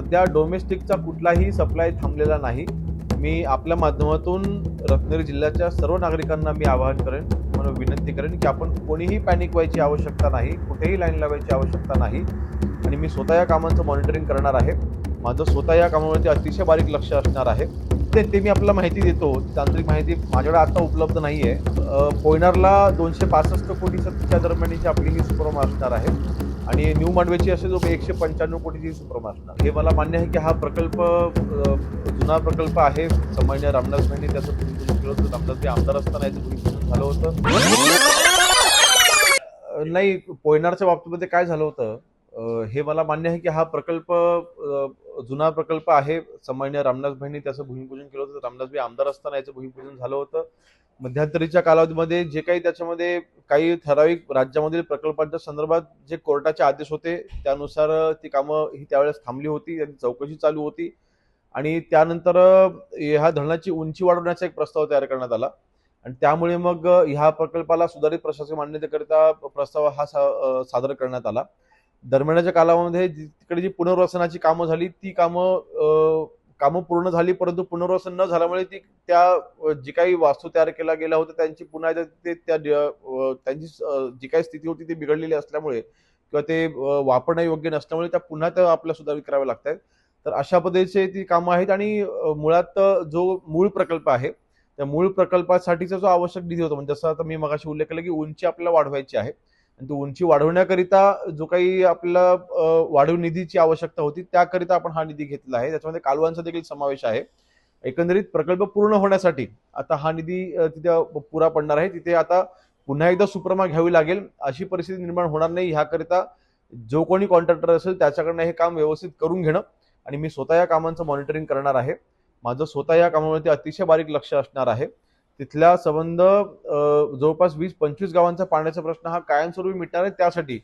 सध्या डोमेस्टिकचा कुठलाही सप्लाय थांबलेला नाही। मी आपल्या माध्यमातून रत्नागिरी जिल्ह्याच्या सर्व नागरिकांना मी आवाहन करेन, म्हणून विनंती करेन की आपण कोणीही पॅनिक व्हायची आवश्यकता नाही, कुठेही लाईन लावायची आवश्यकता नाही आणि मी स्वतः या कामांचं मॉनिटरिंग करणार आहे। माझं स्वतः या कामावरती अतिशय बारीक लक्ष असणार आहे। ते मी आपल्याला माहिती देतो, तांत्रिक माहिती माझ्याकडे आता उपलब्ध नाहीये। पोयनारला 265 कोटीच्या दरम्यानची आपली ही सुपरम असणार आहे आणि न्यू मांडवेची असे जो 195 कोटीची सुपरम असणार। हे मला मान्य आहे की हा प्रकल्प जुना प्रकल्प आहे। सामान्य रामदास भाईंनी त्याचं भूमिपूजन केलं होतं, रामदास आमदार असताना याचं भूमिपूजन झालं होतं। नाही, पोयनारच्या बाबतीमध्ये काय झालं होतं, हे मला मान्य आहे की हा प्रकल्प जुना प्रकल्प आहे। सामान्य रामदास भाईंनी त्याचं भूमिपूजन केलं होतं, रामदास भाई आमदार असताना याचं भूमिपूजन झालं होतं। मध्यंतरीच्या कालावधीमध्ये जे काही त्याच्यामध्ये काही ठराविक राज्यामधील प्रकल्पांच्या संदर्भात जे कोर्टाचे आदेश होते त्यानुसार ती कामं ही त्यावेळेस थांबली होती, त्यांची चौकशी चालू होती आणि त्यानंतर ह्या धरणाची उंची वाढवण्याचा एक प्रस्ताव तयार करण्यात आला आणि त्यामुळे मग ह्या प्रकल्पाला सुधारित प्रशासकीय मान्यतेकरिता प्रस्ताव हा सादर करण्यात आला। दरम्यानच्या कालावधीमध्ये तिकडे जी पुनर्वसनाची कामं झाली ती कामं पूर्ण झाली, परंतु पुनर्वसन न झाल्यामुळे ती त्या जी काही वास्तू तयार केल्या गेल्या होत्या त्यांची पुन्हा त्यांची जी काही स्थिती होती ती बिघडलेली असल्यामुळे किंवा ते वापरण्यायोग्य नसल्यामुळे त्या पुन्हा त्या आपल्याला सुधारित कराव्या लागतात। तर अशा पद्धतीची ती कामं आहेत आणि मुळात जो मूळ प्रकल्प आहे त्या मूळ प्रकल्पासाठीचा जो आवश्यक निधी होता, म्हणजे जसं आता मी मगाशी उल्लेख केला की उंची आपल्याला वाढवायची आहे आणि तो उंची वाढवण्याकरिता जो काही आपल्याला वाढीव निधीची आवश्यकता होती त्याकरिता आपण हा निधी घेतला आहे। त्याच्यामध्ये कालवांचा देखील समावेश आहे। एकंदरीत प्रकल्प पूर्ण होण्यासाठी आता हा निधी तिथे पुरा पडणार आहे। तिथे आता पुन्हा एकदा सुपरमा घ्यावी लागेल अशी परिस्थिती निर्माण होणार नाही, ह्याकरिता जो कोणी कॉन्ट्रॅक्टर असेल त्याच्याकडनं हे काम व्यवस्थित करून घेणं आणि मी स्वतः या कामांचं मॉनिटरिंग करणार आहे। माझं स्वतः या कामावरती अतिशय बारीक लक्ष असणार आहे। तिथल्या संबंध जवळपास 20-25 गावांचा पाण्याचा प्रश्न हा कायमस्वरूपी मिटणार आहे। त्यासाठी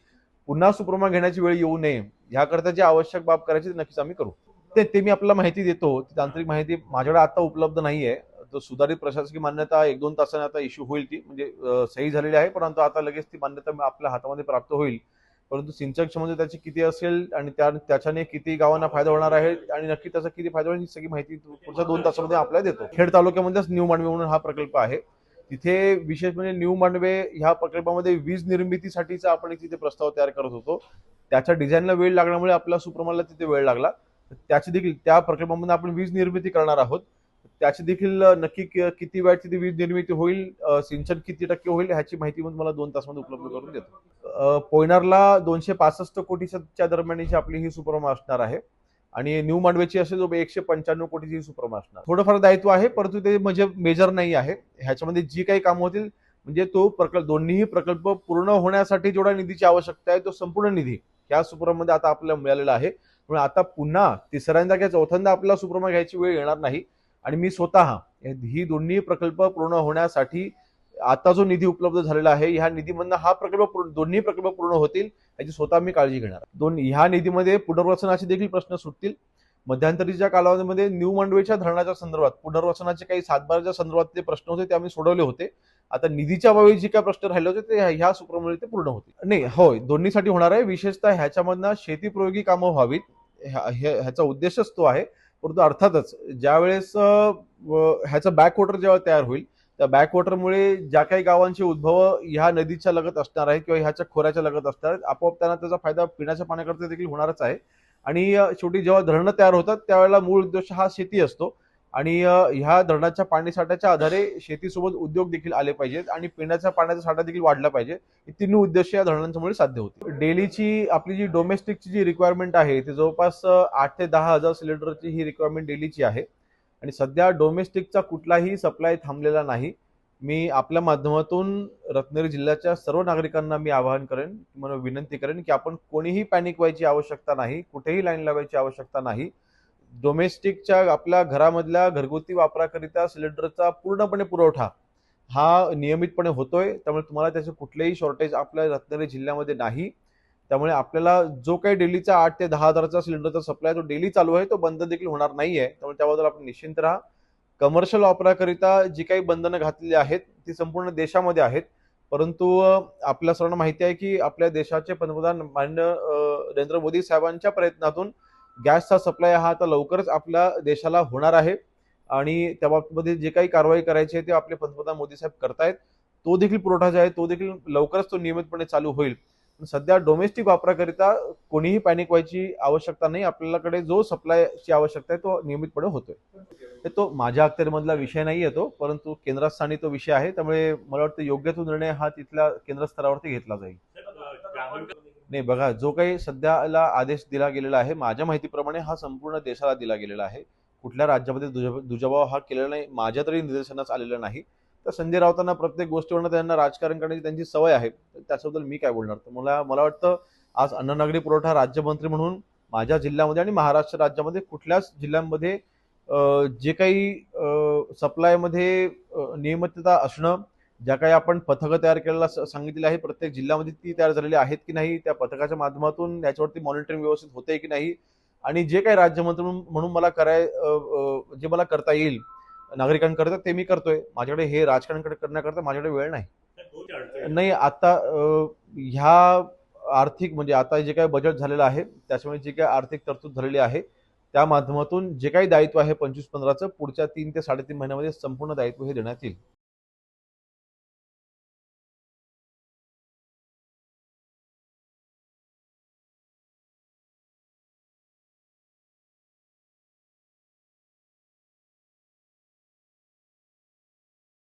पुन्हा सुपरमा घेण्याची वेळ येऊ नये ह्याकरता जे आवश्यक बाब करायची नक्कीच आम्ही करू। ते मी आपल्याला माहिती देतो, तांत्रिक माहिती माझ्याकडे आता उपलब्ध नाहीये। तो सुधारित प्रशासकीय मान्यता 1-2 तासांनी आता इश्यू होईल, ती म्हणजे सही झालेली आहे, परंतु आता लगेच ती मान्यता आपल्या हातामध्ये प्राप्त होईल। परंतु सिंचन क्षमता त्याची किती असेल आणि त्याच्याने किती गावांना फायदा होणार आहे आणि नक्की त्याचा किती फायदा होईल ही सगळी माहिती पुढच्या 2 तासामध्ये आपल्याला देतो। खेड तालुक्यामध्येच न्यू मांडवे म्हणून हा प्रकल्प आहे। तिथे विशेष म्हणजे न्यू मांडवे ह्या प्रकल्पामध्ये वीज निर्मितीसाठीचा आपण तिथे प्रस्ताव तयार करत होतो। त्याच्या डिझाईनला वेळ लागल्यामुळे आपल्या सुप्रमाला तिथे वेळ लागला। त्याची देखील त्या प्रकल्पामध्ये आपण वीज निर्मिती करणार आहोत। त्याची देखील नक्की किती वेळ तिथे वीज निर्मिती होईल, सिंचन किती टक्के होईल ह्याची माहिती मी तुम्हाला 2 तासामध्ये उपलब्ध करून देतो। पोयनारला 265 कोटीच्या दरम्यानची आपली ही सुपरमा असणार आहे आणि न्यू मांडवेची असे जो 195 कोटीची ही सुपरमा असणार। थोडंफार दायित्व आहे, परंतु ते म्हणजे मेजर नाही आहे। ह्याच्यामध्ये जी काही कामं होतील म्हणजे तो प्रकल्प दोन्ही प्रकल्प पूर्ण होण्यासाठी जेवढा निधीची आवश्यकता आहे तो संपूर्ण निधी या सुपरमध्ये आता आपल्याला मिळालेला आहे। त्यामुळे आता पुन्हा तिसऱ्यांदा किंवा चौथ्यांदा आपल्याला सुपरमा घ्यायची वेळ येणार नाही आणि मी स्वतः ही दोन्ही प्रकल्प पूर्ण होण्यासाठी आता जो निधी उपलब्ध झालेला आहे ह्या निधीमधनं हा प्रकल्प दोन्ही प्रकल्प पूर्ण होतील याची स्वतः मी काळजी घेणार। ह्या निधीमध्ये पुनर्वसनाचे देखील प्रश्न सुटतील। मध्यंतरीच्या कालावधीमध्ये न्यू मांडवेच्या धरणाच्या संदर्भात पुनर्वसनाचे काही सातबाराच्या संदर्भातले प्रश्न होते ते आम्ही सोडवले होते। आता निधीच्या बाबतीत जे काही प्रश्न राहिले होते ते ह्या सुपरमध्ये ते पूर्ण होतील। नाही, होय, दोन्हीसाठी होणार आहे। विशेषतः ह्याच्यामधनं शेतीप्रयोगी कामं व्हावीत ह्याचा उद्देशच तो आहे। परंतु अर्थातच ज्यावेळेस ह्याचा बॅकवॉटर जेव्हा तयार होईल त्या बॅकवॉटरमुळे ज्या काही गावांचे उद्भव ह्या नदीच्या लगत असणार आहे किंवा ह्याच्या खोऱ्याच्या लगत असणार आहेत, आपोआप त्यांना त्याचा फायदा पिण्याच्या पाण्याकरता देखील होणारच आहे। आणि शेवटी जेव्हा धरणं तयार होतात त्यावेळेला मूळ उद्देश हा शेती असतो आणि ह्या धरणाच्या पाणीसाठ्याच्या आधारे शेतीसोबत उद्योग देखील आले पाहिजेत आणि पिण्याच्या पाण्याचा साठा देखील वाढला पाहिजे। हे तिन्ही उद्देश या धरणांच्यामुळे साध्य होते। डेलीची आपली जी डोमेस्टिकची जी रिक्वायरमेंट आहे ती जवळपास 8 ते 10 हजार सिलेंडरची ही रिक्वायरमेंट डेलीची आहे आणि सध्या डोमेस्टिकचा कुठलाही सप्लाय थांबलेला नाही। मी आपल्या माध्यमातून रत्नागिरी जिल्ह्याच्या सर्व नागरिकांना मी आवाहन करेन, म्हणून विनंती करेन की आपण कोणीही पॅनिक व्हायची आवश्यकता नाही, कुठेही लाईन लावायची आवश्यकता नाही। डोमेस्टिकच्या आपल्या घरामधल्या घरगुती वापराकरिता सिलेंडरचा पूर्णपणे पुरवठा हा नियमितपणे होतोय, त्यामुळे तुम्हाला त्याचे कुठलेही शॉर्टेज आपल्या रत्नागिरी जिल्ह्यामध्ये नाही। त्यामुळे आपल्याला जो काही डेलीचा 8 ते 10 हजारचा सिलेंडरचा सप्लाय तो डेली चालू आहे, तो बंद देखील होणार नाहीये। त्यामुळे त्याबद्दल आपण निश्चिंत राहा। कमर्शियल वापराकरिता जी काही बंधनं घातलेली आहेत ती संपूर्ण देशामध्ये आहेत, परंतु आपल्या सर्वांना माहिती आहे की आपल्या देशाचे पंतप्रधान माननीय नरेंद्र मोदी साहेबांच्या प्रयत्नातून गॅसचा सप्लाय हा आता लवकरच आपल्या देशाला होणार आहे आणि त्या बाबतीमध्ये जे काही कारवाई करायची आहे ते आपले पंतप्रधान मोदी साहेब करतायत. तो देखील पुरवठा जो आहे तो देखील लवकरच तो नियमितपणे चालू होईल. सध्या डोमेस्टिक वापराकरिता कोणीही पॅनिक व्हायची आवश्यकता नाही. आपल्याकडे जो सप्लायची आवश्यकता आहे तो नियमितपणे होतोय. तर तो माझ्या अखत्यारीमधला विषय नाही आहे तो, परंतु केंद्रस्थानी तो विषय आहे. त्यामुळे मला वाटतं योग्य तो निर्णय हा तिथल्या केंद्र स्तरावरती घेतला जाईल. नाही बघा, जो काही सध्याला आदेश दिला गेलेला आहे माझ्या माहितीप्रमाणे हा संपूर्ण देशाला दिला गेलेला आहे. कुठल्या राज्यामध्ये दुजाभाव हा केलेला नाही, माझ्या तरी निदर्शनास आलेलं नाही. तर संजय राऊतांना प्रत्येक गोष्टीवरनं त्यांना राजकारण करण्याची त्यांची सवय आहे. त्याच्याबद्दल मी काय बोलणार. तर मला वाटतं आज अन्न नागरी पुरवठा राज्यमंत्री म्हणून माझ्या जिल्ह्यामध्ये आणि महाराष्ट्र राज्यामध्ये कुठल्याच जिल्ह्यांमध्ये जे काही सप्लायमध्ये नियमितता असणं, ज्या काही आपण पथकं तयार करायला सांगितलेली आहे प्रत्येक जिल्ह्यामध्ये ती तयार झालेली आहेत की नाही, त्या पथकाच्या माध्यमातून याच्यावरती मॉनिटरिंग व्यवस्थित होते की नाही, आणि जे काही राज्यमंत्री म्हणून मला जे मला करता येईल नागरिकांकरता ते मी करतोय. माझ्याकडे हे राजकारण करण्याकरता माझ्याकडे वेळ नाही. नाही आता ह्या आर्थिक म्हणजे आता जे काही बजेट झालेलं आहे त्याच्यामुळे जी काही आर्थिक तरतूद झालेली आहे त्या माध्यमातून जे काही दायित्व आहे 25-15चं पुढच्या 3 ते 3.5 महिन्यामध्ये संपूर्ण दायित्व हे देण्यात येईल.